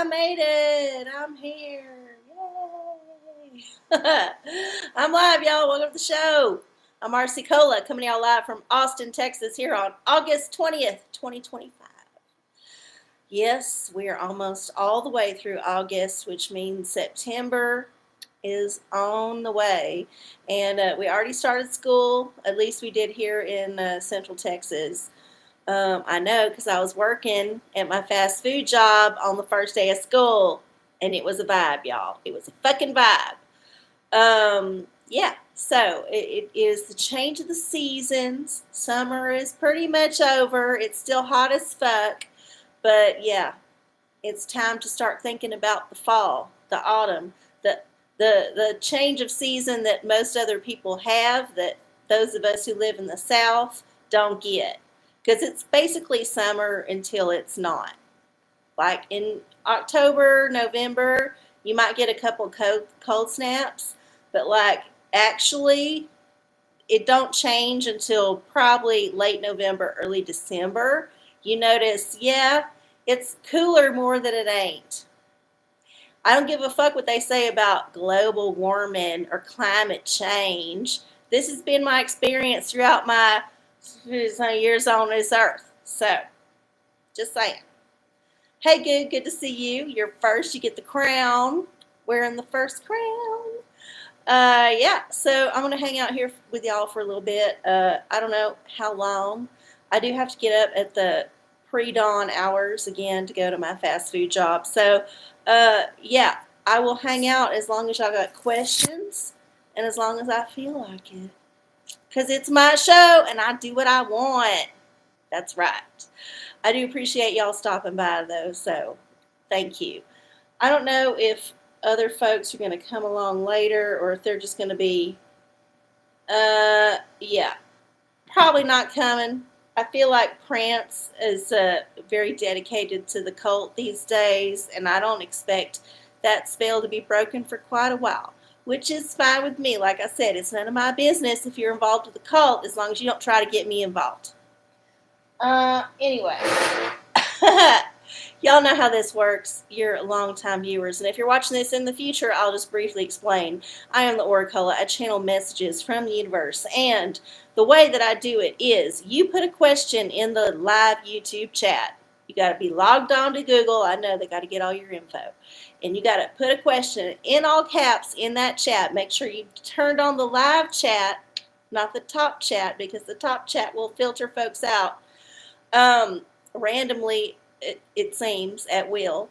I made it. I'm here. Yay. I'm live, y'all. Welcome to the show. I'm RC coming to y'all live from Austin, Texas, here on August 20th, 2025. Yes, we are almost all the way through August, which means September is on the way. And we already started school. At least we did here in Central Texas. I know because I was working at my fast food job on the first day of school, and it was a vibe, y'all. It was a fucking vibe. Yeah, so it is the change of the seasons. Summer is pretty much over. It's still hot as fuck, but yeah, it's time to start thinking about the fall, the autumn, the change of season that most other people have, that those of us who live in the South don't get. Because it's basically summer until it's not. Like in October, November, you might get a couple cold snaps, but like actually it don't change until probably late November, early December. You notice, yeah, it's cooler more than it ain't. I don't give a fuck what they say about global warming or climate change. This has been my experience throughout my years on this earth. So, just saying. Hey, good to see you. You're first. You get the crown. Wearing the first crown. Yeah, so I'm going to hang out here with y'all for a little bit. I don't know how long. I do have to get up at the pre-dawn hours again to go to my fast food job. So, yeah, I will hang out as long as y'all got questions and as long as I feel like it. Because it's my show and I do what I want. That's right. I do appreciate y'all stopping by, though, so thank you. I don't know if other folks are going to come along later or if they're just going to be, yeah, probably not coming. I feel like Prince is very dedicated to the cult these days, and I don't expect that spell to be broken for quite a while, which is fine with me. Like I said, it's none of my business if you're involved with the cult, as long as you don't try to get me involved. Anyway, y'all know how this works. You're longtime viewers, and if you're watching this in the future, I'll just briefly explain. I am the OraCola. I channel messages from the universe, and the way that I do it is you put a question in the live YouTube chat. You got to be logged on to Google. I know they got to get all your info. And you got to put a question in all caps in that chat. Make sure you turned on the live chat, not the top chat, because the top chat will filter folks out randomly, it seems, at will.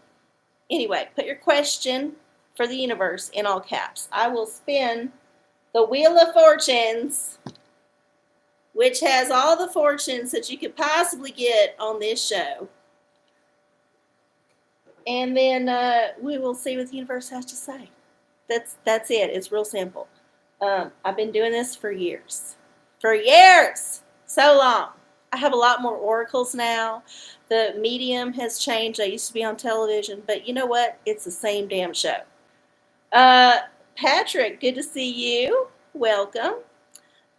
Anyway, put your question for the universe in all caps. I will spin the Wheel of Fortunes, which has all the fortunes that you could possibly get on this show. And then we will see what the universe has to say. That's it. It's real simple. I've been doing this for years. For years! So long. I have a lot more oracles now. The medium has changed. I used to be on television, but you know what? It's the same damn show. Patrick, good to see you. Welcome.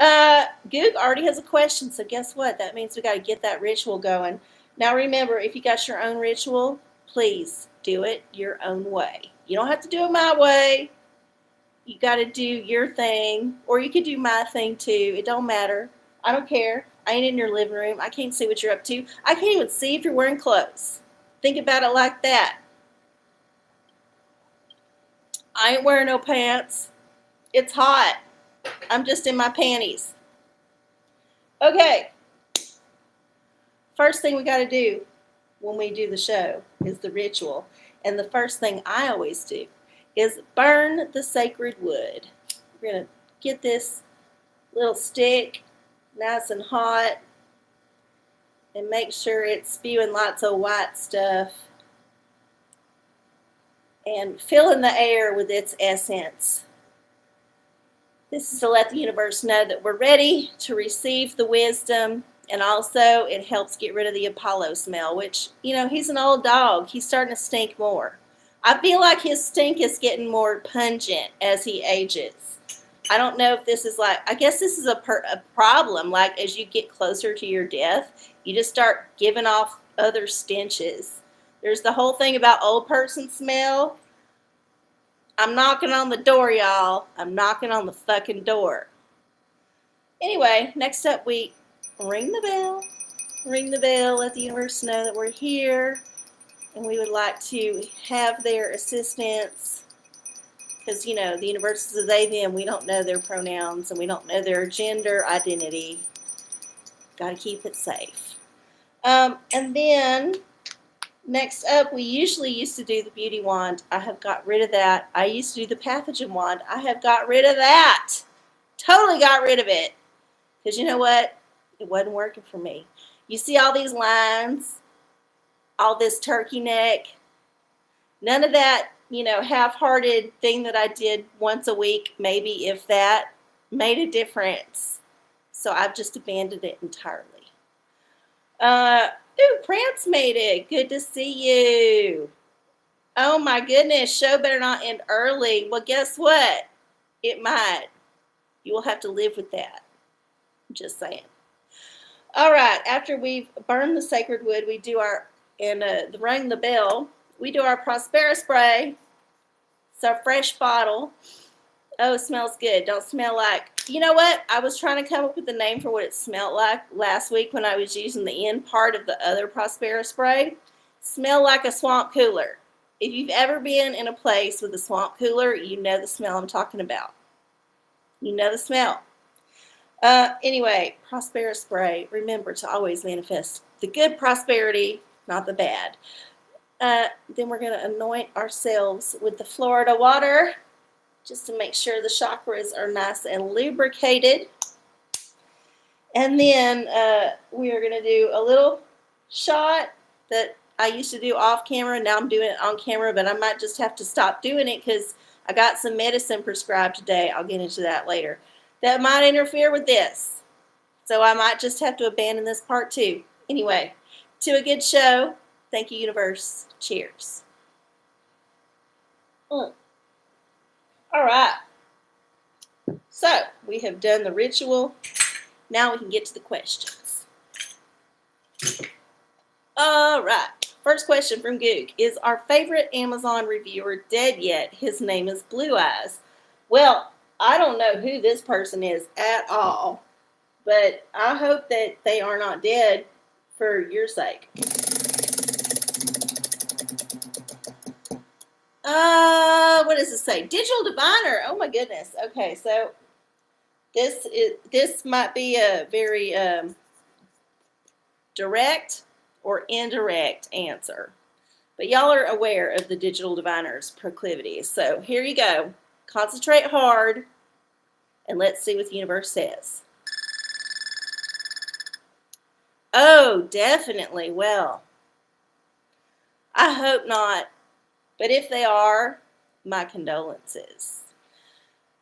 Goog already has a question, so guess what? That means we got to get that ritual going. Now remember, if you got your own ritual, please do it your own way. You don't have to do it my way. You got to do your thing, or you could do my thing too. It don't matter. I don't care. I ain't in your living room. I can't see what you're up to. I can't even see if you're wearing clothes. Think about it like that. I ain't wearing no pants. It's hot. I'm just in my panties. Okay. First thing we got to do when we do the show is the ritual. And the first thing I always do is burn the sacred wood. We're going to get this little stick nice and hot and make sure it's spewing lots of white stuff and filling the air with its essence. This is to let the universe know that we're ready to receive the wisdom, and also it helps get rid of the Apollo smell, which, you know, he's an old dog. He's starting to stink more. I feel like his stink is getting more pungent as he ages. I don't know if this is like, I guess this is a problem. Like, as you get closer to your death, you just start giving off other stenches. There's the whole thing about old person smell. I'm knocking on the door, y'all. I'm knocking on the fucking door. Anyway, next up we ring the bell. Ring the bell, let the universe know that we're here. And we would like to have their assistance. Because, you know, the universe is a they, them. We don't know their pronouns and we don't know their gender identity. Got to keep it safe. And then, next up, we usually used to do the beauty wand. I have got rid of that. I used to do the pathogen wand. I have got rid of that. Totally got rid of it. Because you know what? It wasn't working for me. You see all these lines, all this turkey neck. None of that, you know, half-hearted thing that I did once a week, maybe if that, made a difference. So I've just abandoned it entirely. Ooh, Prance made it. Good to see you. Oh my goodness, show better not end early. Well, guess what? It might. You will have to live with that. Just saying. All right, after we've burned the sacred wood, we do our, and rang the bell, we do our Prospera spray. It's our fresh bottle. Oh, it smells good. Don't smell like, you know what? I was trying to come up with a name for what it smelled like last week when I was using the end part of the other Prospera spray. Smell like a swamp cooler. If you've ever been in a place with a swamp cooler, you know the smell I'm talking about. You know the smell. Anyway, Prospera spray. Remember to always manifest the good prosperity, not the bad. Then we're going to anoint ourselves with the Florida water just to make sure the chakras are nice and lubricated. And then we are going to do a little shot that I used to do off camera. Now I'm doing it on camera, but I might just have to stop doing it because I got some medicine prescribed today. I'll get into that later. That might interfere with this. So I might just have to abandon this part too. Anyway, to a good show. Thank you, universe. Cheers. All right. So we have done the ritual. Now we can get to the questions. All right. First question from Goog. Is our favorite Amazon reviewer dead yet? His name is Blue Eyes. Well, I don't know who this person is at all, but I hope that they are not dead for your sake. What does it say? Digital diviner. Oh my goodness. Okay, so this might be a very direct or indirect answer, but y'all are aware of the digital diviner's proclivities. So here you go. Concentrate hard, and let's see what the universe says. Oh, definitely. Well, I hope not. But if they are, my condolences.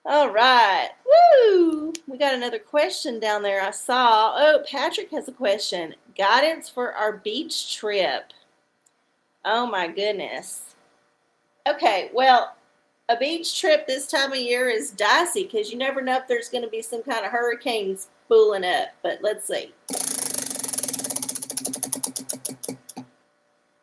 All right. Woo! We got another question down there I saw. Oh, Patrick has a question. Guidance for our beach trip. Oh, my goodness. Okay, well, a beach trip this time of year is dicey because you never know if there's going to be some kind of hurricane spooling up. But let's see.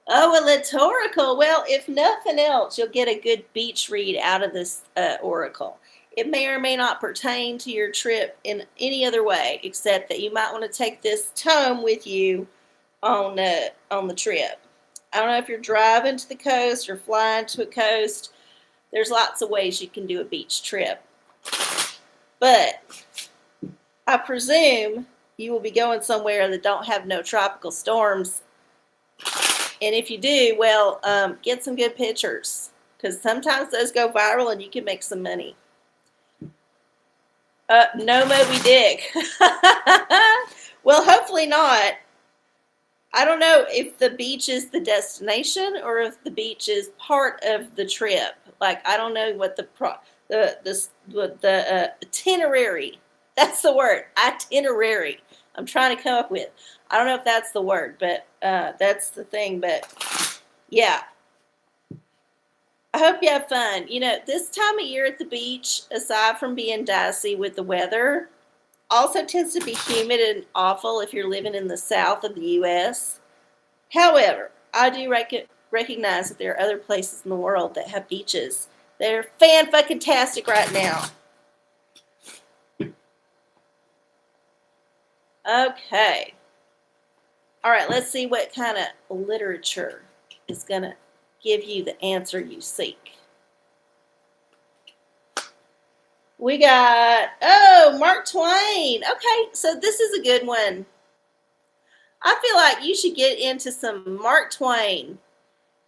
Oh, a litorical. Well, if nothing else, you'll get a good beach read out of this oracle. It may or may not pertain to your trip in any other way, except that you might want to take this tome with you on the trip. I don't know if you're driving to the coast or flying to a coast. There's lots of ways you can do a beach trip. But I presume you will be going somewhere that don't have no tropical storms. And if you do, well, get some good pictures, because sometimes those go viral and you can make some money. No Moby Dick. Well, hopefully not. I don't know if the beach is the destination or if the beach is part of the trip. Like, I don't know what the itinerary. That's the word. Itinerary. I'm trying to come up with. I don't know if that's the word, but that's the thing. But yeah, I hope you have fun. You know, this time of year at the beach, aside from being dicey with the weather, also tends to be humid and awful if you're living in the south of the U.S. However, I do recognize that there are other places in the world that have beaches that are fan-fucking-tastic right now. Okay. All right, let's see what kind of literature is going to give you the answer you seek. We got, Mark Twain. Okay, so this is a good one. I feel like you should get into some Mark Twain.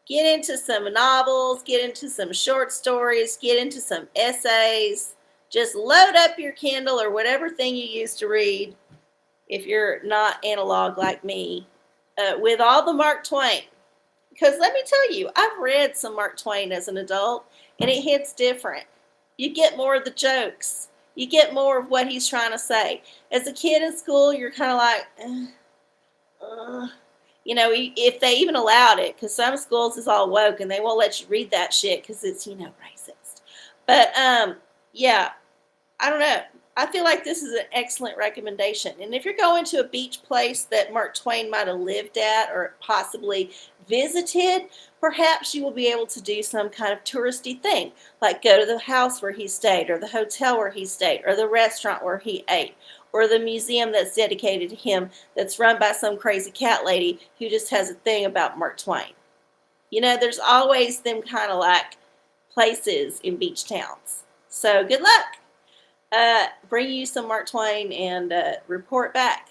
Get into some novels, get into some short stories, get into some essays. Just load up your Kindle or whatever thing you use to read, if you're not analog like me, with all the Mark Twain. Because let me tell you, I've read some Mark Twain as an adult, and it hits different. You get more of the jokes. You get more of what he's trying to say. As a kid in school, you're kind of like, if they even allowed it, because some schools is all woke, and they won't let you read that shit because it's, racist. But, yeah, I don't know. I feel like this is an excellent recommendation. And if you're going to a beach place that Mark Twain might have lived at or possibly visited, perhaps you will be able to do some kind of touristy thing, like go to the house where he stayed, or the hotel where he stayed, or the restaurant where he ate, or the museum that's dedicated to him that's run by some crazy cat lady who just has a thing about Mark Twain. There's always them kind of like places in beach towns. So good luck. Bring you some Mark Twain and report back.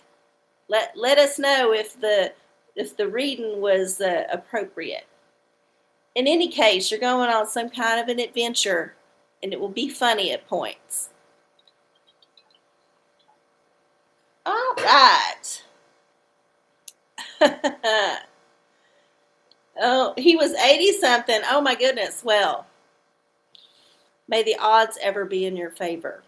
Let us know if the reading was appropriate. In any case, you're going on some kind of an adventure, and it will be funny at points. All right. Oh, he was 80-something. Oh, my goodness. Well, may the odds ever be in your favor.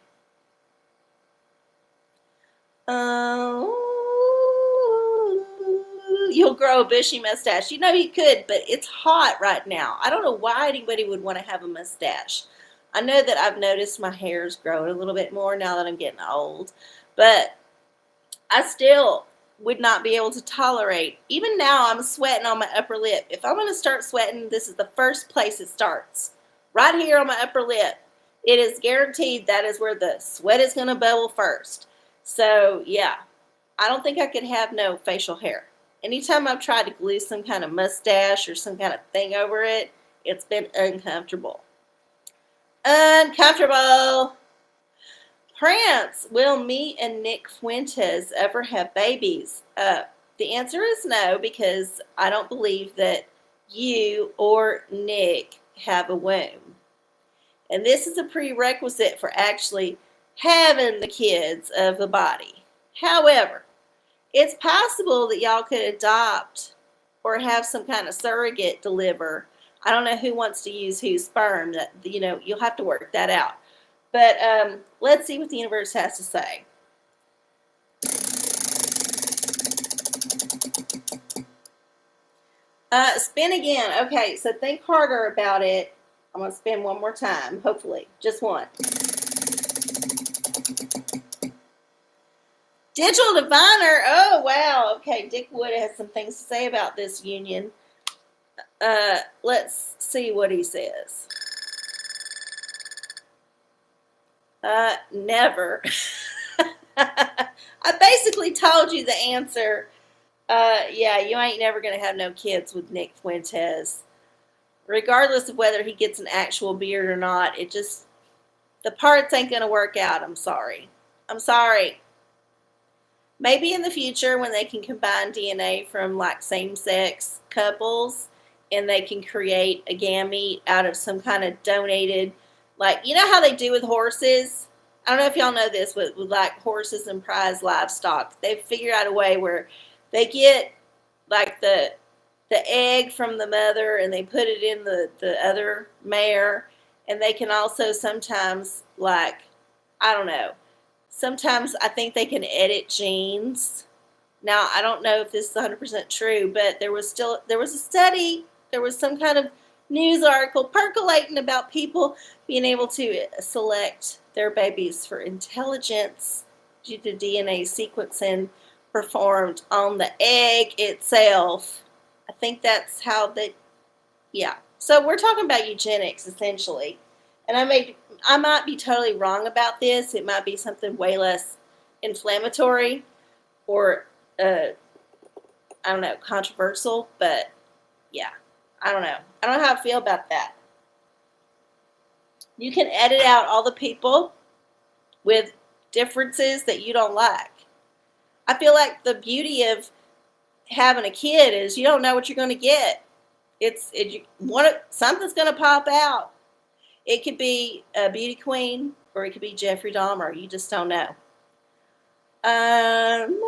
You'll grow a bushy mustache. You could, but it's hot right now. I don't know why anybody would want to have a mustache. I know that I've noticed my hair's growing a little bit more now that I'm getting old, but I still would not be able to tolerate. Even now, I'm sweating on my upper lip. If I'm going to start sweating, this is the first place it starts. Right here on my upper lip. It is guaranteed that is where the sweat is going to bubble first. So, yeah, I don't think I could have no facial hair. Anytime I've tried to glue some kind of mustache or some kind of thing over it, it's been uncomfortable. Uncomfortable. Prince, will me and Nick Fuentes ever have babies? The answer is no, because I don't believe that you or Nick have a womb. And this is a prerequisite for actually having the kids of the body. However, it's possible that y'all could adopt or have some kind of surrogate deliver. I don't know who wants to use whose sperm. You'll have to work that out. But let's see what the universe has to say. Spin again. Okay, so think harder about it. I'm going to spin one more time, hopefully. Just one. Digital diviner. Oh, wow. Okay, Dick Wood has some things to say about this union. Let's see what he says. Never. I basically told you the answer. Yeah, you ain't never going to have no kids with Nick Fuentes. Regardless of whether he gets an actual beard or not, the parts ain't going to work out. I'm sorry. Maybe in the future when they can combine DNA from like same-sex couples and they can create a gamete out of some kind of donated, like, you know how they do with horses? I don't know if y'all know this, with like horses and prize livestock. They've figured out a way where they get like the egg from the mother and they put it in the other mare, and they can also sometimes, like, I don't know, sometimes I think they can edit genes. Now, I don't know if this is 100% true, but there was a study, there was some kind of news article percolating about people being able to select their babies for intelligence due to DNA sequencing performed on the egg itself. I think that's how Yeah. So we're talking about eugenics essentially. And I might be totally wrong about this. It might be something way less inflammatory or I don't know, controversial, but yeah. I don't know. I don't know how I feel about that. You can edit out all the people with differences that you don't like. I feel like the beauty of having a kid is you don't know what you're going to get. Something's going to pop out. It could be a beauty queen or it could be Jeffrey Dahmer. You just don't know. Um,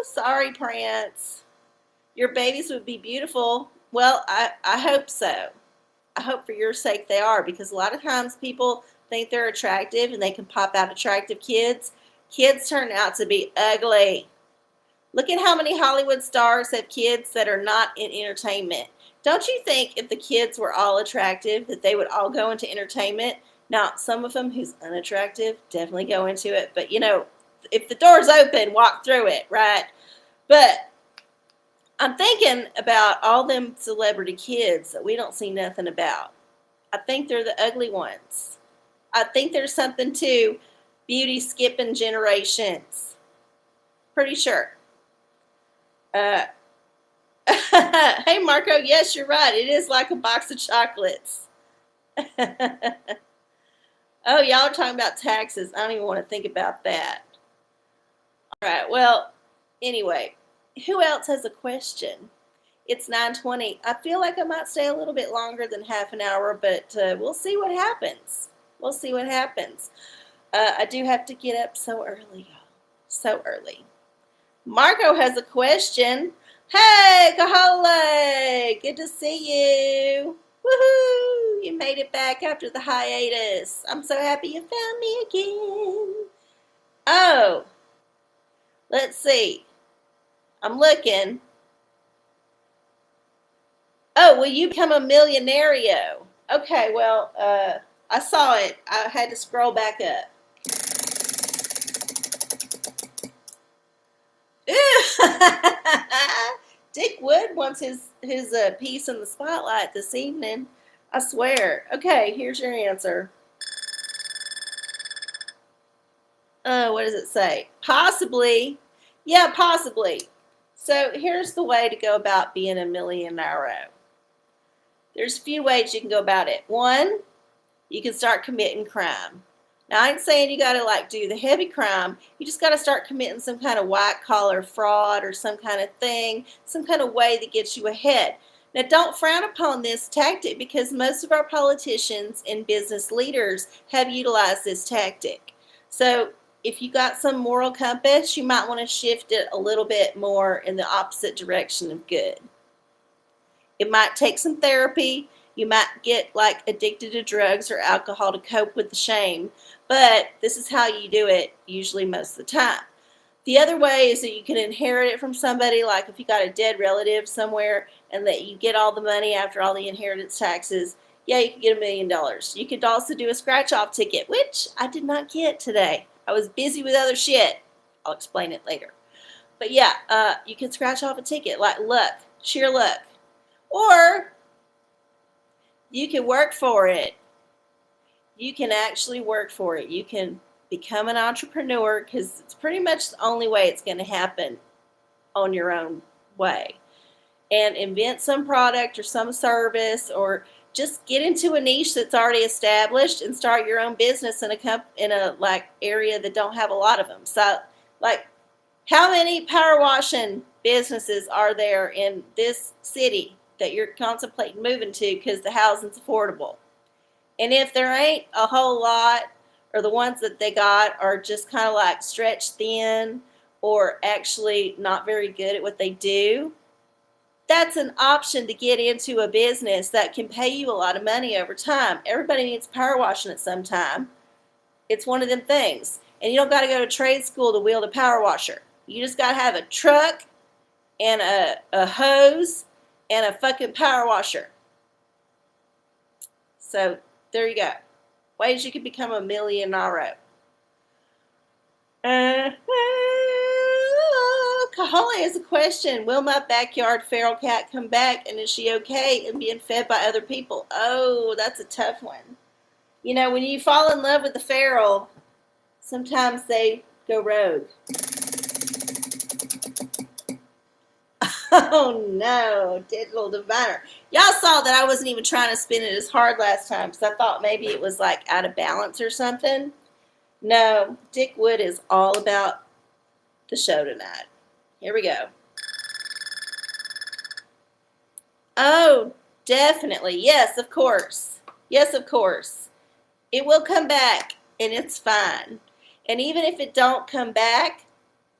Sorry, Prince. Your babies would be beautiful. Well, I hope so. I hope for your sake they are, because a lot of times people think they're attractive and they can pop out attractive kids. Kids turn out to be ugly. Look at how many Hollywood stars have kids that are not in entertainment. Don't you think if the kids were all attractive that they would all go into entertainment? Now, some of them who's unattractive definitely go into it, but if the door's open, walk through it, right? But I'm thinking about all them celebrity kids that we don't see nothing about. I think they're the ugly ones. I think there's something to beauty skipping generations. Pretty sure. Uh, hey, Marco, yes, you're right. It is like a box of chocolates. Oh, y'all are talking about taxes. I don't even want to think about that. All right, well, anyway, who else has a question? It's 9:20. I feel like I might stay a little bit longer than half an hour, but we'll see what happens. We'll see what happens. I do have to get up so early, y'all. So early. Marco has a question. Hey, Kahole! Good to see you. Woohoo! You made it back after the hiatus. I'm so happy you found me again. Oh, let's see. I'm looking. Oh, will you become a millionario? Okay, well, I saw it. I had to scroll back up. Dick Wood wants his piece in the spotlight this evening. I swear. Okay, here's your answer. What does it say? Possibly. Yeah, possibly. So here's the way to go about being a millionaire. There's a few ways you can go about it. One, you can start committing crime. Now, I ain't saying you got to do the heavy crime. You just got to start committing some kind of white collar fraud or some kind of thing, some kind of way that gets you ahead. Now, don't frown upon this tactic, because most of our politicians and business leaders have utilized this tactic. So, if you got some moral compass, you might want to shift it a little bit more in the opposite direction of good. It might take some therapy. You might get addicted to drugs or alcohol to cope with the shame, but this is how you do it usually most of the time. The other way is that you can inherit it from somebody, like if you got a dead relative somewhere and that you get all the money after all the inheritance taxes. Yeah, you could get $1 million. You could also do a scratch-off ticket, which I did not get today. I was busy with other shit. I'll explain it later. But yeah, you can scratch off a ticket, like luck, sheer luck. Or you can work for it. You can actually work for it. You can become an entrepreneur, because it's pretty much the only way it's going to happen on your own way. And invent some product or some service, or just get into a niche that's already established and start your own business in a area that don't have a lot of them. So, how many power washing businesses are there in this city that you're contemplating moving to because the housing's affordable? And if there ain't a whole lot, or the ones that they got are just kind of stretched thin or actually not very good at what they do, that's an option to get into a business that can pay you a lot of money over time. Everybody needs power washing at some time. It's one of them things. And you don't got to go to trade school to wield a power washer. You just got to have a truck and a hose and a fucking power washer. So there you go. Ways you can become a millionaire. Holly has a question. Will my backyard feral cat come back, and is she okay and being fed by other people? Oh, that's a tough one. You know, when you fall in love with the feral, sometimes they go rogue. Oh no, digital diviner. Y'all saw that I wasn't even trying to spin it as hard last time because I thought maybe it was like out of balance or something. No, Dick Wood is all about the show tonight. Here we go. Oh, definitely. Yes, of course. Yes, of course. It will come back, and it's fine. And even if it don't come back,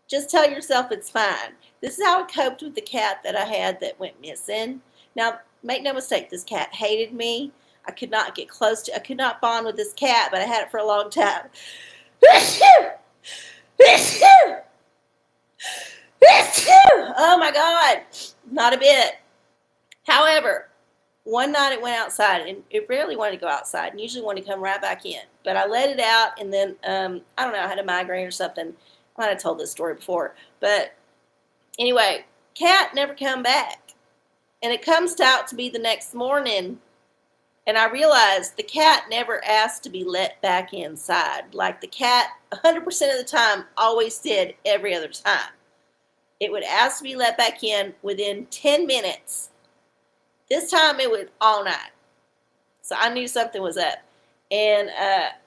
just tell yourself it's fine. This is how I coped with the cat that I had that went missing. Now, make no mistake, this cat hated me. I could not get close to, I could not bond with this cat, but I had it for a long time. Oh my God, not a bit. However, one night it went outside, and it rarely wanted to go outside, and usually wanted to come right back in. But I let it out, and then, I don't know, I had a migraine or something. I might have told this story before. But anyway, cat never come back. And it comes out to be the next morning, and I realized the cat never asked to be let back inside. Like the cat, 100% of the time, always did every other time. It would ask to be let back in within 10 minutes. This time it was all night. So I knew something was up. And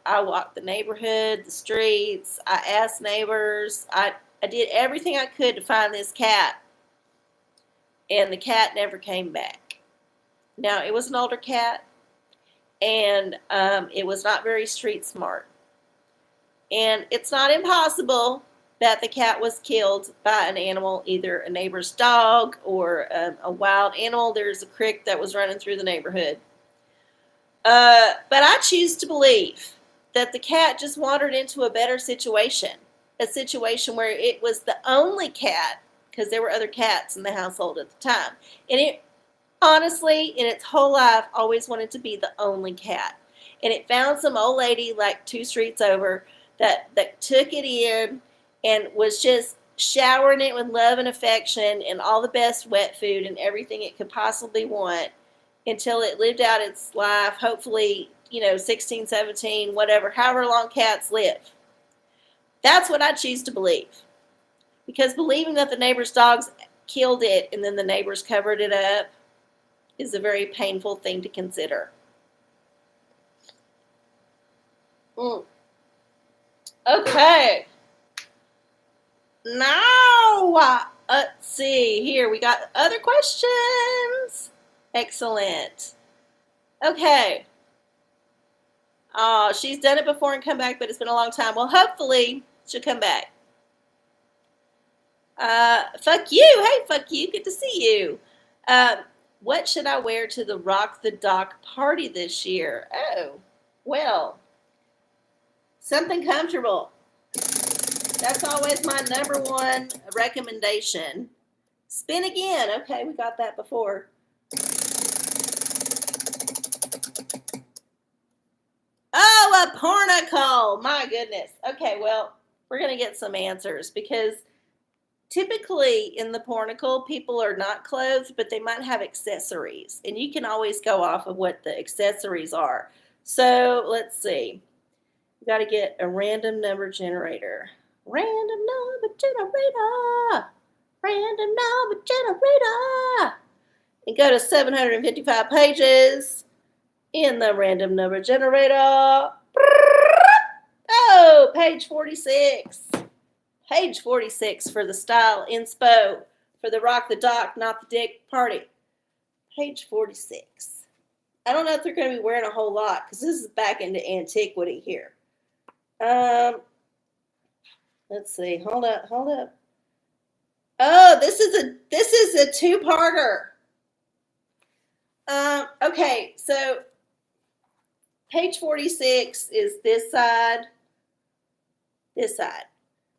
I walked the neighborhood, the streets. I asked neighbors. I did everything I could to find this cat. And the cat never came back. Now, it was an older cat. And it was not very street smart. And it's not impossible that the cat was killed by an animal, either a neighbor's dog or a wild animal. There's a creek that was running through the neighborhood. But I choose to believe that the cat just wandered into a better situation, a situation where it was the only cat, because there were other cats in the household at the time. And it, honestly, in its whole life, always wanted to be the only cat. And it found some old lady like 2 streets over that took it in and was just showering it with love and affection and all the best wet food and everything it could possibly want until it lived out its life, hopefully, 16, 17, whatever, however long cats live. That's what I choose to believe. Because believing that the neighbor's dogs killed it and then the neighbors covered it up is a very painful thing to consider. Okay. Now, let's see here. We got other questions. Excellent. Okay. Oh, she's done it before and come back, but it's been a long time. Well, hopefully she'll come back. Fuck you. Hey, fuck you. Good to see you. What should I wear to the Rock the Dock party this year? Oh, well, something comfortable. That's always my number one recommendation. Spin again. Okay, we got that before. Oh, a pornacle. My goodness. Okay, well, we're going to get some answers because typically in the pornacle, people are not clothed, but they might have accessories. And you can always go off of what the accessories are. So let's see. We got to get a random number generator. Random number generator. Random number generator. And go to 755 pages in the random number generator. Oh, page 46. Page 46 for the style inspo for the Rock the Dock, not the Dick party. Page 46. I don't know if they're going to be wearing a whole lot because this is back into antiquity here. Let's see. Hold up. Oh, this is a two-parter. Okay, so page 46 is this side.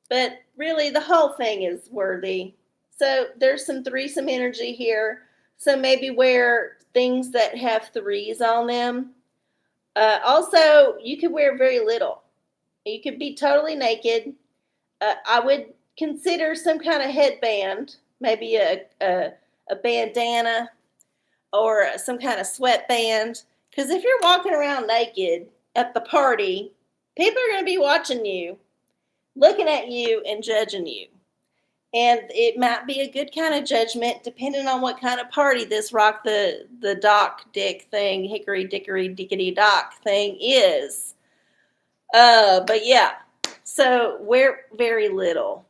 But really, the whole thing is worthy. So there's some threesome energy here. So maybe wear things that have 3s on them. Also, you could wear very little. You could be totally naked. I would consider some kind of headband, maybe a bandana or some kind of sweatband. Because if you're walking around naked at the party, people are going to be watching you, looking at you, and judging you. And it might be a good kind of judgment depending on what kind of party this rock the dock dick thing, hickory dickory dickety dock thing is. But yeah, so wear very little.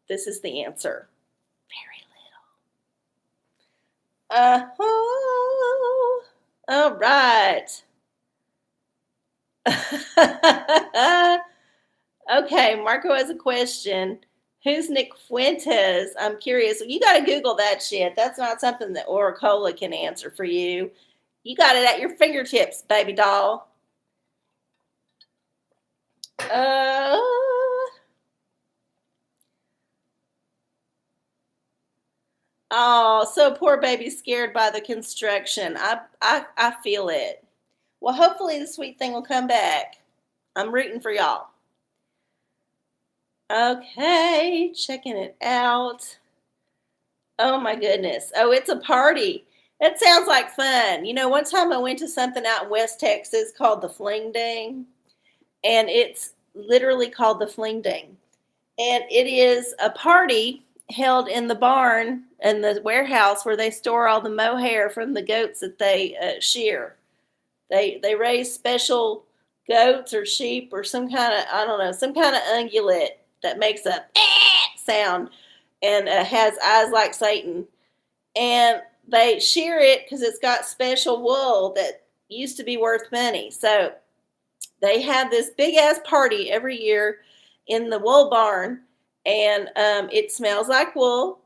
This is the answer. Very little. All right. Okay, Marco has a question. Who's Nick Fuentes? I'm curious. You got to Google that shit. That's not something that OraCola can answer for you. You got it at your fingertips, baby doll. Oh, so poor baby scared by the construction. I feel it. Well, hopefully the sweet thing will come back. I'm rooting for y'all. Okay, checking it out. Oh my goodness. Oh, it's a party. That sounds like fun. You know, one time I went to something out in West Texas called the Fling Ding, and it's literally called the Fling Ding. And it is a party held in the barn and the warehouse where they store all the mohair from the goats that they shear. They raise special goats or sheep or some kind of, I don't know, some kind of ungulate that makes a sound and has eyes like Satan. And they shear it because it's got special wool that used to be worth money. So they have this big ass party every year in the wool barn, and it smells like wool.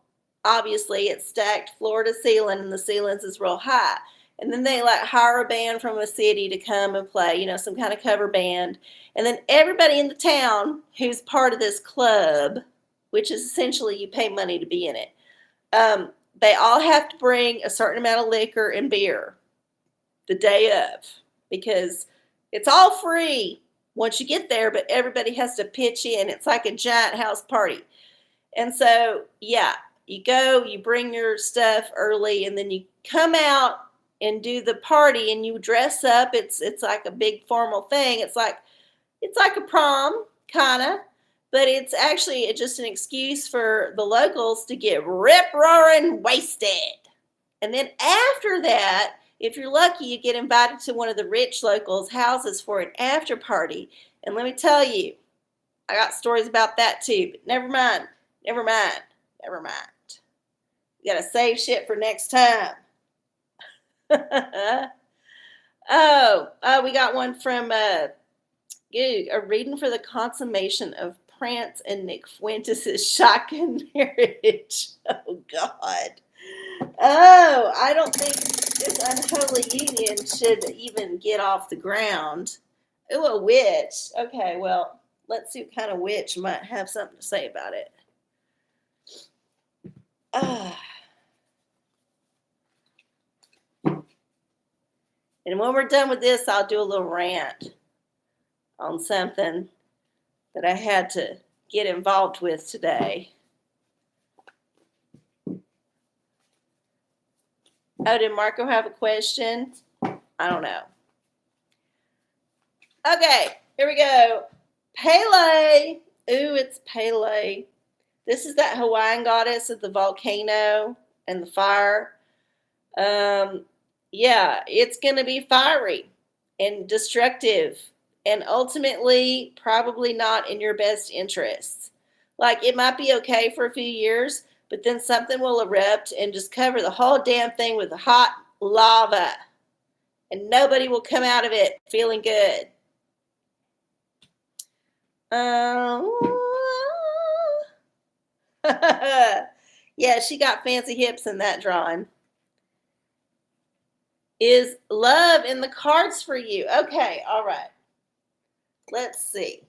Obviously, it's stacked floor to ceiling, and the ceilings is real high. And then they like hire a band from a city to come and play, you know, some kind of cover band. And then everybody in the town who's part of this club, which is essentially you pay money to be in it, they all have to bring a certain amount of liquor and beer the day of, because it's all free once you get there, but everybody has to pitch in. It's like a giant house party. And so, yeah, you go, you bring your stuff early, and then you come out and do the party, and you dress up. It's like a big formal thing. It's like a prom, kind of, but it's actually just an excuse for the locals to get rip-roaring wasted. And then after that, if you're lucky, you get invited to one of the rich locals' houses for an after party. And let me tell you, I got stories about that too, but never mind. You gotta save shit for next time. We got one from Goog, a reading for the consummation of Prance and Nick Fuentes' shotgun marriage. Oh, God. Oh, I don't think this unholy union should even get off the ground. Ooh, a witch. Okay, well, let's see what kind of witch might have something to say about it. And when we're done with this, I'll do a little rant on something that I had to get involved with today. Oh, did Marco have a question? I don't know. Okay, here we go. Pele. Ooh, it's Pele. This is that Hawaiian goddess of the volcano and the fire. Yeah, it's going to be fiery and destructive and ultimately probably not in your best interests. Like, it might be okay for a few years, but then something will erupt and just cover the whole damn thing with hot lava. And nobody will come out of it feeling good. Yeah, she got fancy hips in that drawing. Is love in the cards for you? Okay, all right. Let's see.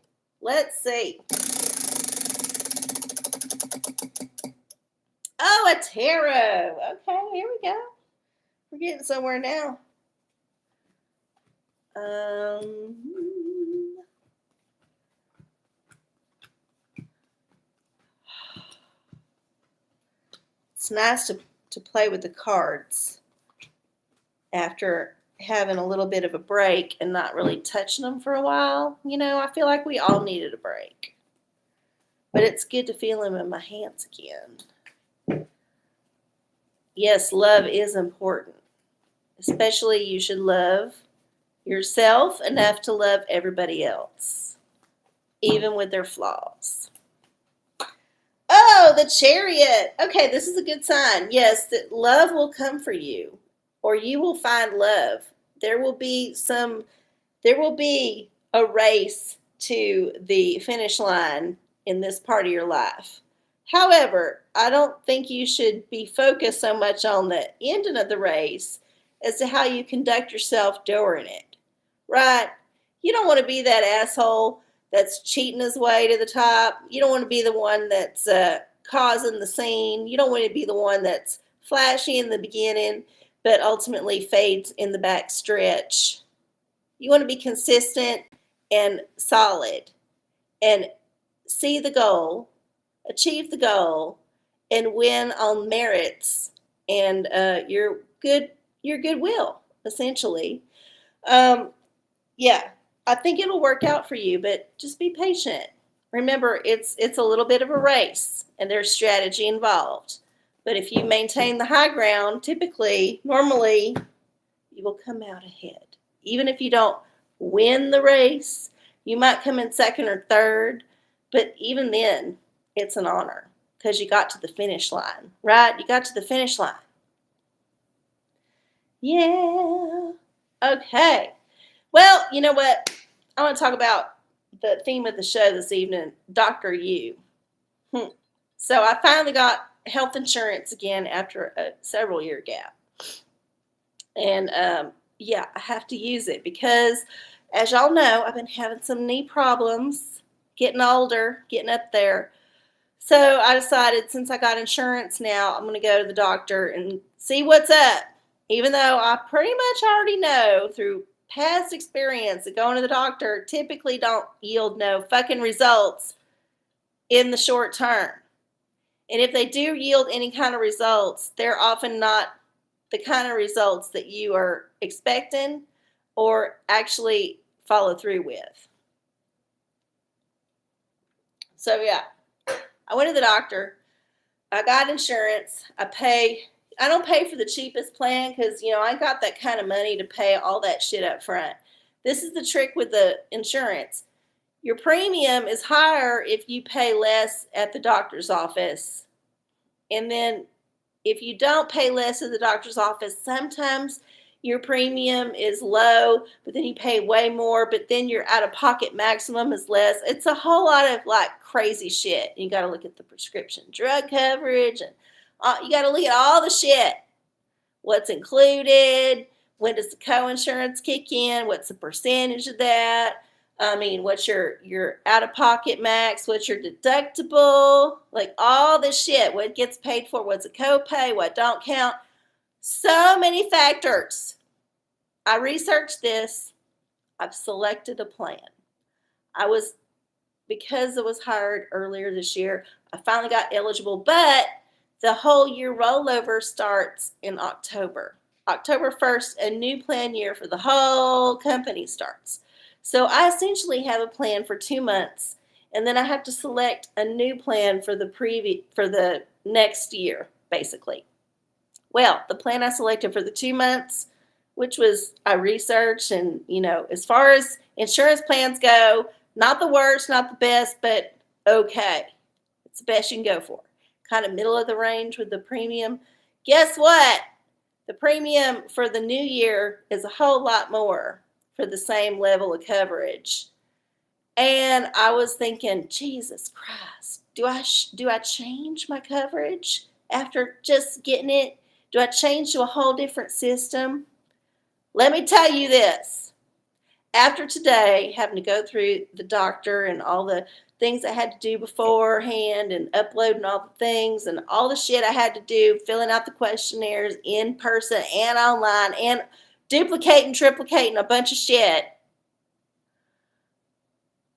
Oh, a tarot. Okay, here we go. We're getting somewhere now. It's nice to play with the cards after having a little bit of a break and not really touching them for a while. You know, I feel like we all needed a break. But it's good to feel them in my hands again. Yes, love is important. Especially you should love yourself enough to love everybody else, even with their flaws. Oh, the Chariot. Okay, this is a good sign. Yes, that love will come for you, or you will find love. There will be a race to the finish line in this part of your life. However, I don't think you should be focused so much on the ending of the race as to how you conduct yourself during it. Right? You don't want to be that asshole that's cheating his way to the top. You don't want to be the one that's causing the scene. You don't want to be the one that's flashy in the beginning, but ultimately fades in the back stretch. You want to be consistent and solid and see the goal, achieve the goal, and win on merits and your goodwill, essentially. Yeah, I think it'll work out for you, but just be patient. Remember, it's a little bit of a race, and there's strategy involved. But if you maintain the high ground, normally, you will come out ahead. Even if you don't win the race, you might come in second or third, but even then, it's an honor because you got to the finish line, right? You got to the finish line. Yeah. Okay. Well, you know what? I want to talk about the theme of the show this evening, Dr. You. So I finally got health insurance again after a several year gap. And yeah, I have to use it because, as y'all know, I've been having some knee problems, getting older, getting up there. So I decided since I got insurance now, I'm going to go to the doctor and see what's up. Even though I pretty much already know through past experience that going to the doctor typically don't yield no fucking results in the short term. And if they do yield any kind of results, they're often not the kind of results that you are expecting or actually follow through with. So yeah, I went to the doctor. I got insurance. I don't pay for the cheapest plan because, I ain't got that kind of money to pay all that shit up front. This is the trick with the insurance. Your premium is higher if you pay less at the doctor's office. And then if you don't pay less at the doctor's office, sometimes your premium is low, but then you pay way more, but then your out-of-pocket maximum is less. It's a whole lot of crazy shit. You got to look at the prescription drug coverage, and you got to look at all the shit. What's included? When does the co-insurance kick in? What's the percentage of that? What's your out-of-pocket max? What's your deductible? All this shit. What gets paid for? What's a copay? What don't count? So many factors. I researched this. I've selected a plan. Because it was hired earlier this year, I finally got eligible, but the whole year rollover starts in October. October 1st, a new plan year for the whole company starts. So I essentially have a plan for 2 months, and then I have to select a new plan for the next year, basically. Well, the plan I selected for the 2 months, which was I researched, and as far as insurance plans go, not the worst, not the best, but okay. It's the best you can go for. Kind of middle of the range with the premium. Guess what? The premium for the new year is a whole lot more for the same level of coverage. And I was thinking, Jesus Christ, do I change my coverage after just getting it? Do I change to a whole different system? Let me tell you this. After today, having to go through the doctor and all the things I had to do beforehand and uploading all the things and all the shit I had to do, filling out the questionnaires in person and online and duplicating, triplicating a bunch of shit.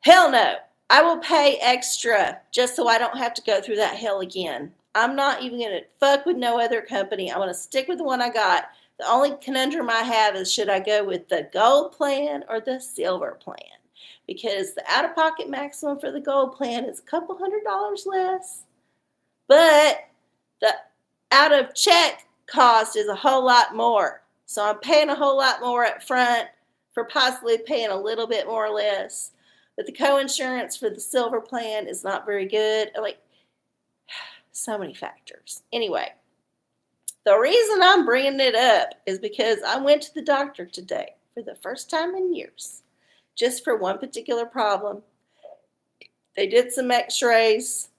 Hell no. I will pay extra just so I don't have to go through that hell again. I'm not even going to fuck with no other company. I'm going to stick with the one I got. The only conundrum I have is should I go with the gold plan or the silver plan? Because the out-of-pocket maximum for the gold plan is a couple $100 less. But the out-of-check cost is a whole lot more. So I'm paying a whole lot more up front for possibly paying a little bit more or less. But the co-insurance for the silver plan is not very good. Like, so many factors. Anyway, the reason I'm bringing it up is because I went to the doctor today for the first time in years, just for one particular problem. They did some x-rays.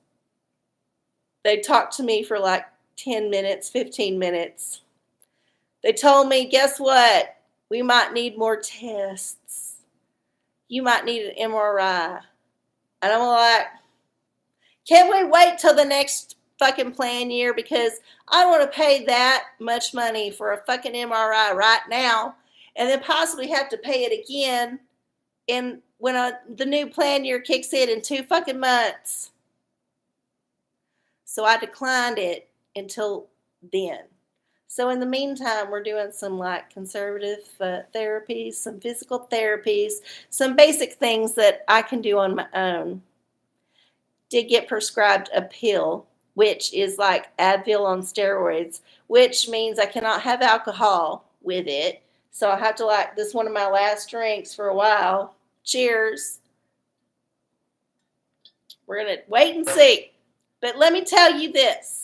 They talked to me for like 10 minutes, 15 minutes. They told me, guess what? We might need more tests. You might need an MRI. And I'm like, can't we wait till the next fucking plan year? Because I don't want to pay that much money for a fucking MRI right now and then possibly have to pay it again when the new plan year kicks in 2 fucking months. So I declined it until then. So in the meantime, we're doing some like conservative therapies, some physical therapies, some basic things that I can do on my own. Did get prescribed a pill, which is like Advil on steroids, which means I cannot have alcohol with it. So I have to this is one of my last drinks for a while. Cheers. We're going to wait and see. But let me tell you this.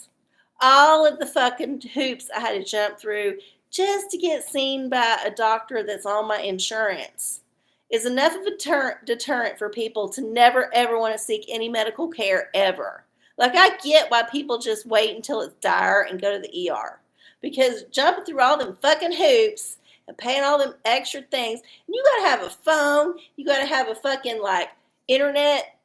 All of the fucking hoops I had to jump through just to get seen by a doctor that's on my insurance is enough of a deterrent for people to never, ever want to seek any medical care ever. Like, I get why people just wait until it's dire and go to the ER. Because jumping through all them fucking hoops and paying all them extra things, and you got to have a phone, you got to have a fucking, internet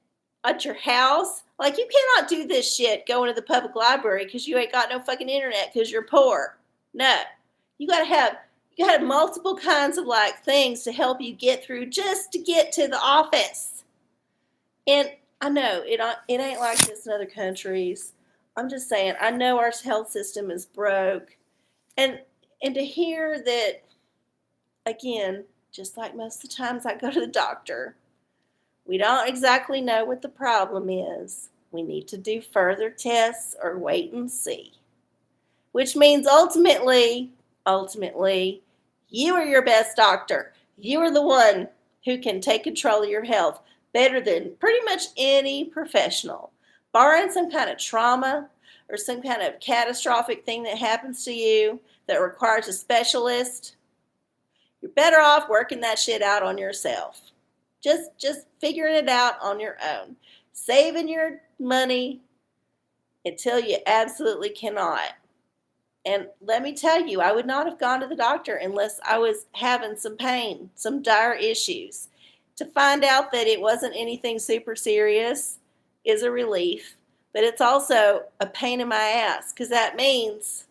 at your house. Like, you cannot do this shit going to the public library because you ain't got no fucking internet because you're poor. No. You got to have multiple kinds of things to help you get through just to get to the office. And I know it ain't like this in other countries. I'm just saying, I know our health system is broke. And to hear that, again, just like most of the times I go to the doctor, we don't exactly know what the problem is. We need to do further tests or wait and see. Which means ultimately, you are your best doctor. You are the one who can take control of your health better than pretty much any professional. Barring some kind of trauma or some kind of catastrophic thing that happens to you that requires a specialist, you're better off working that shit out on yourself. Just figuring it out on your own. Saving your money until you absolutely cannot. And let me tell you, I would not have gone to the doctor unless I was having some pain, some dire issues. To find out that it wasn't anything super serious is a relief, but it's also a pain in my ass because that means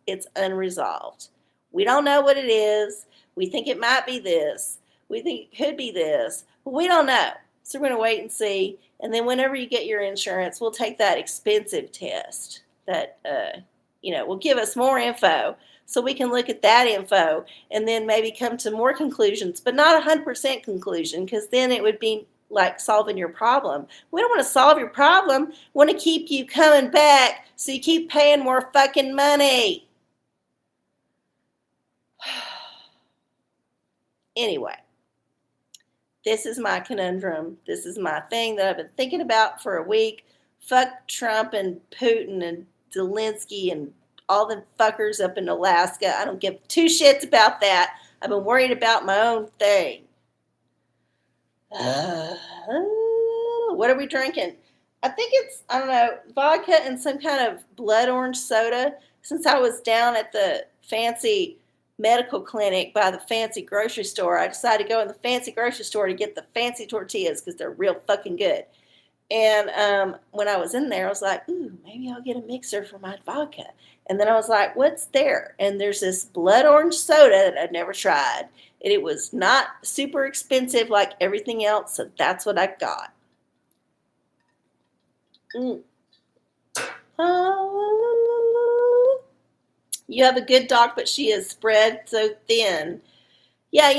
it's unresolved. We don't know what it is. We think it might be this. We think it could be this, but we don't know. So we're going to wait and see. And then whenever you get your insurance, we'll take that expensive test that, will give us more info so we can look at that info and then maybe come to more conclusions, but not 100% conclusion because then it would be like solving your problem. We don't want to solve your problem. We want to keep you coming back so you keep paying more fucking money. Anyway. This is my conundrum. This is my thing that I've been thinking about for a week. Fuck Trump and Putin and Zelensky and all the fuckers up in Alaska. I don't give 2 shits about that. I've been worried about my own thing. What are we drinking? I think it's, vodka and some kind of blood orange soda. Since I was down at the fancy medical clinic by the fancy grocery store, I decided to go in the fancy grocery store to get the fancy tortillas because they're real fucking good. And when I was in there, I was like, ooh, maybe I'll get a mixer for my vodka. And then I was like, what's there? And there's this blood orange soda that I'd never tried. And it was not super expensive like everything else, so that's what I got. You have a good doc, but she is spread so thin. Yeah,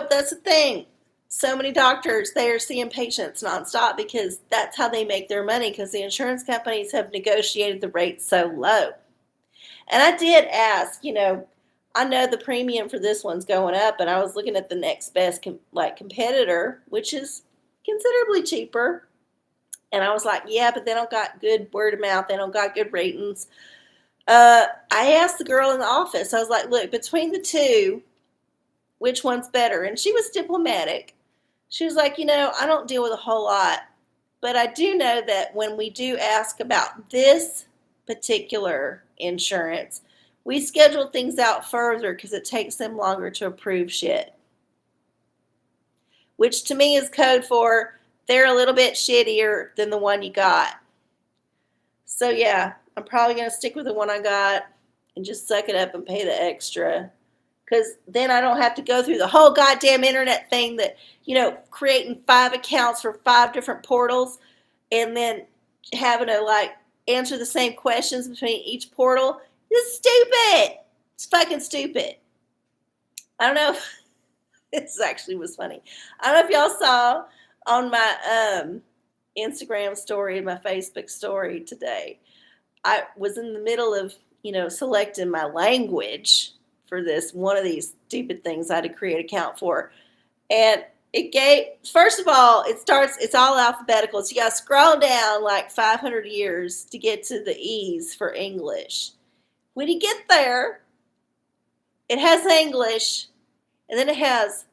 that's the thing. So many doctors, they are seeing patients nonstop because that's how they make their money because the insurance companies have negotiated the rates so low. And I did ask, I know the premium for this one's going up, and I was looking at the next best competitor, which is considerably cheaper. And I was like, yeah, but they don't got good word of mouth. They don't got good ratings. I asked the girl in the office, I was like, look, between the two, which one's better? And she was diplomatic. She was like, I don't deal with a whole lot, but I do know that when we do ask about this particular insurance, we schedule things out further because it takes them longer to approve shit. Which to me is code for they're a little bit shittier than the one you got. So yeah, I'm probably going to stick with the one I got and just suck it up and pay the extra. Because then I don't have to go through the whole goddamn internet thing that, creating 5 accounts for 5 different portals and then having to, answer the same questions between each portal. It's stupid. It's fucking stupid. I don't know if this actually was funny. I don't know if y'all saw on my Instagram story and my Facebook story today. I was in the middle of, selecting my language for this one of these stupid things I had to create an account for. And it gave, first of all, it's all alphabetical. So you got to scroll down like 500 years to get to the E's for English. When you get there, it has English, and then it has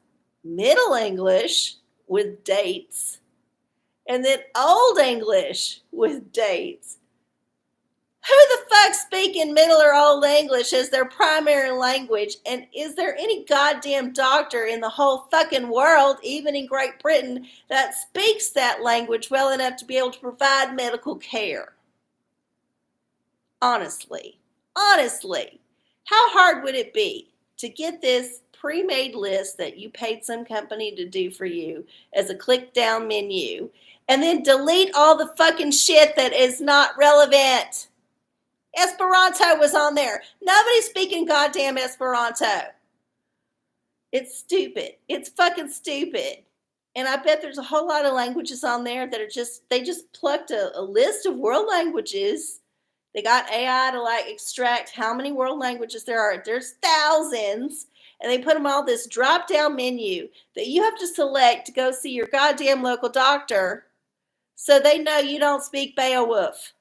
Middle English with dates, and then Old English with dates. Who the fuck's speaking Middle or Old English as their primary language? And is there any goddamn doctor in the whole fucking world, even in Great Britain, that speaks that language well enough to be able to provide medical care? Honestly, how hard would it be to get this pre-made list that you paid some company to do for you as a click down menu and then delete all the fucking shit that is not relevant? Esperanto was on there. Nobody's speaking goddamn Esperanto. It's stupid. It's fucking stupid. And I bet there's a whole lot of languages on there that are they just plucked a list of world languages. They got AI to extract how many world languages there are. There's thousands. And they put them all this drop down menu that you have to select to go see your goddamn local doctor so they know you don't speak Beowulf.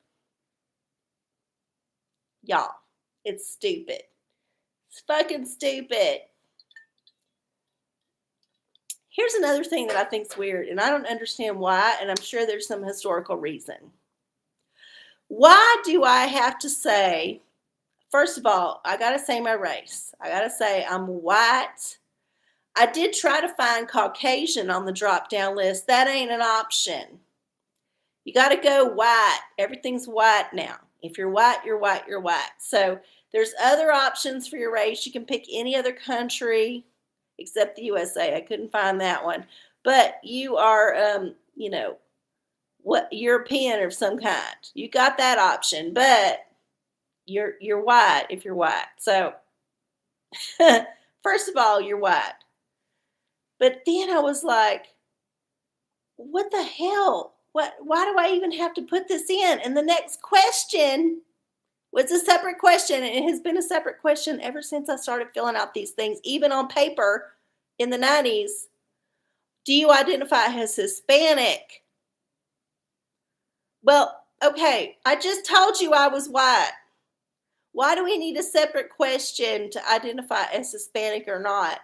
Y'all, it's stupid. It's fucking stupid. Here's another thing that I think's weird, and I don't understand why, and I'm sure there's some historical reason. Why do I have to say, first of all, I got to say my race. I got to say I'm white. I did try to find Caucasian on the drop-down list. That ain't an option. You got to go white. Everything's white now. If you're white, you're white, you're white. So there's other options for your race. You can pick any other country except the USA. I couldn't find that one. But you are, European of some kind. You got that option, but you're white if you're white. So first of all, you're white. But then I was like, what the hell? Why do I even have to put this in? And the next question was a separate question. And it has been a separate question ever since I started filling out these things, even on paper in the 90s. Do you identify as Hispanic? Well, okay, I just told you I was white. Why do we need a separate question to identify as Hispanic or not?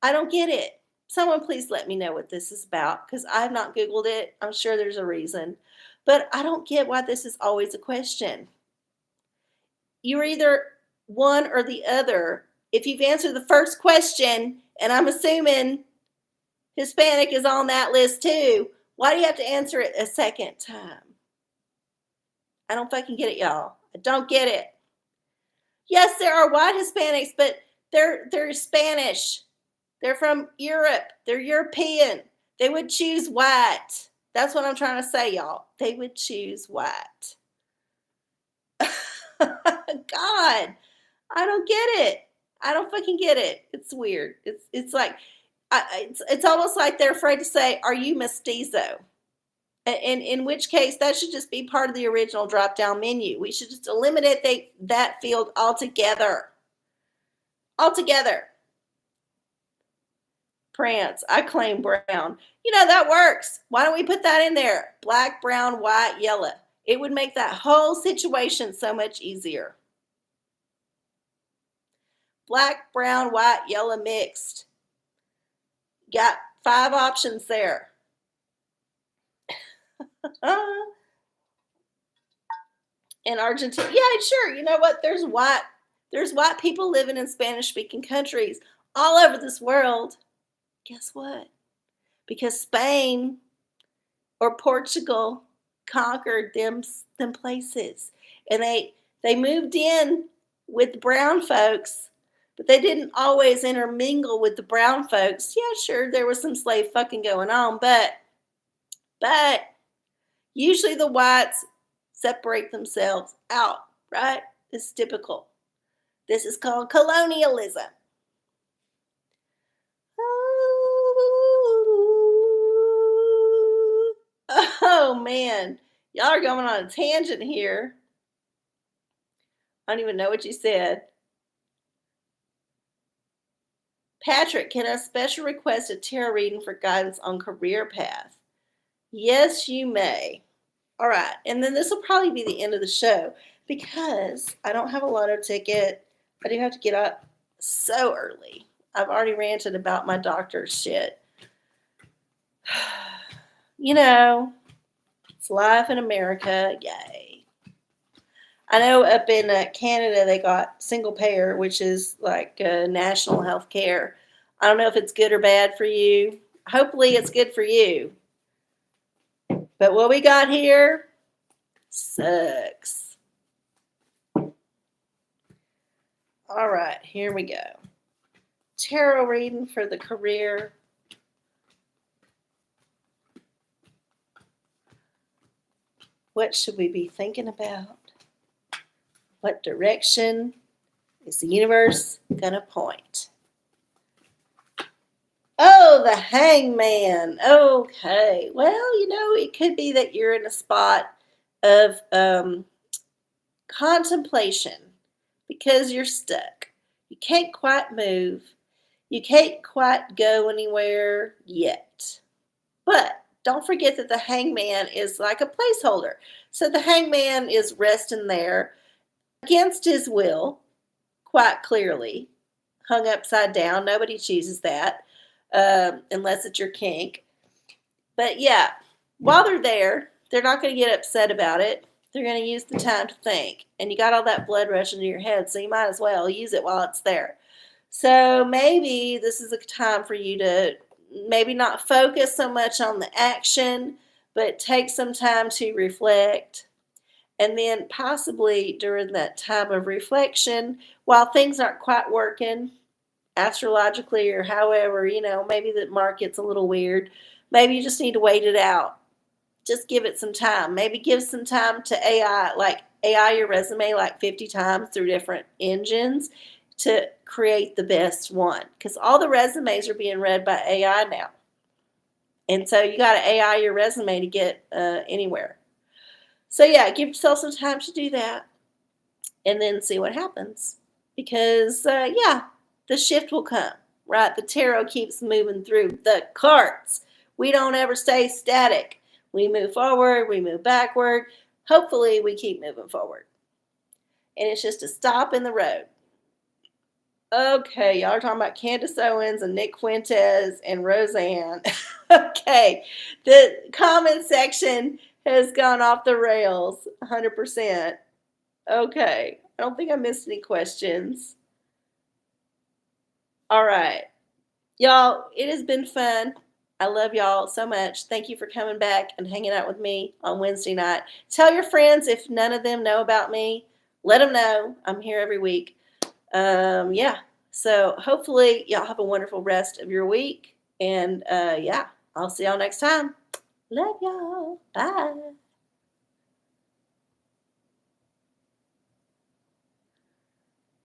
I don't get it. Someone please let me know what this is about because I have not Googled it. I'm sure there's a reason. But I don't get why this is always a question. You're either one or the other. If you've answered the first question, and I'm assuming Hispanic is on that list too, why do you have to answer it a second time? I don't fucking get it, y'all. I don't get it. Yes, there are white Hispanics, but they're Spanish. They're from Europe. They're European. They would choose white. That's what I'm trying to say, y'all. They would choose white. God, I don't get it. I don't fucking get it. It's weird. It's like it's almost like they're afraid to say, "Are you mestizo?" In which case, that should just be part of the original drop down menu. We should just eliminate that field altogether. Altogether. Prance. I claim brown. That works. Why don't we put that in there? Black, brown, white, yellow. It would make that whole situation so much easier. Black, brown, white, yellow mixed. Got 5 options there. In Argentina, yeah, sure. You know what? There's white people living in Spanish speaking countries all over this world. Guess what? Because Spain or Portugal conquered them places, and they moved in with the brown folks, but they didn't always intermingle with the brown folks. Yeah, sure, there was some slave fucking going on, but usually the whites separate themselves out, right? It's typical. This is called colonialism. Oh man, y'all are going on a tangent here. I don't even know what you said. Patrick, can I special request a tarot reading for guidance on career path? Yes, you may. All right, and then this will probably be the end of the show because I don't have a lotto ticket. I do have to get up so early. I've already ranted about my doctor's shit. It's life in America. Yay. I know up in Canada they got single payer, which is like national health care. I don't know if it's good or bad for you. Hopefully it's good for you. But what we got here sucks. All right, here we go. Tarot reading for the career. What should we be thinking about? What direction is the universe gonna point? Oh, the hangman. Okay. Well, it could be that you're in a spot of contemplation because you're stuck. You can't quite move. You can't quite go anywhere yet. But don't forget that the hangman is like a placeholder. So the hangman is resting there against his will, quite clearly, hung upside down. Nobody chooses that unless it's your kink. But yeah, while they're there, they're not going to get upset about it. They're going to use the time to think. And you got all that blood rushing to your head, so you might as well use it while it's there. So maybe this is a time for you to maybe not focus so much on the action, but take some time to reflect. And then possibly during that time of reflection, while things aren't quite working astrologically or however, maybe the market's a little weird, maybe you just need to wait it out. Just give it some time. Maybe give some time to AI, like AI your resume like 50 times through different engines to create the best one. Because all the resumes are being read by AI now. And so you got to AI your resume to get anywhere. So yeah, give yourself some time to do that and then see what happens. Because the shift will come, right? The tarot keeps moving through the cards. We don't ever stay static. We move forward, we move backward. Hopefully we keep moving forward. And it's just a stop in the road. Okay, y'all are talking about Candace Owens and Nick Fuentes and Roseanne. Okay, the comment section has gone off the rails 100%. Okay, I don't think I missed any questions. All right, y'all, it has been fun. I love y'all so much. Thank you for coming back and hanging out with me on Wednesday night. Tell your friends if none of them know about me. Let them know. I'm here every week. So hopefully y'all have a wonderful rest of your week. And I'll see y'all next time. Love y'all. Bye.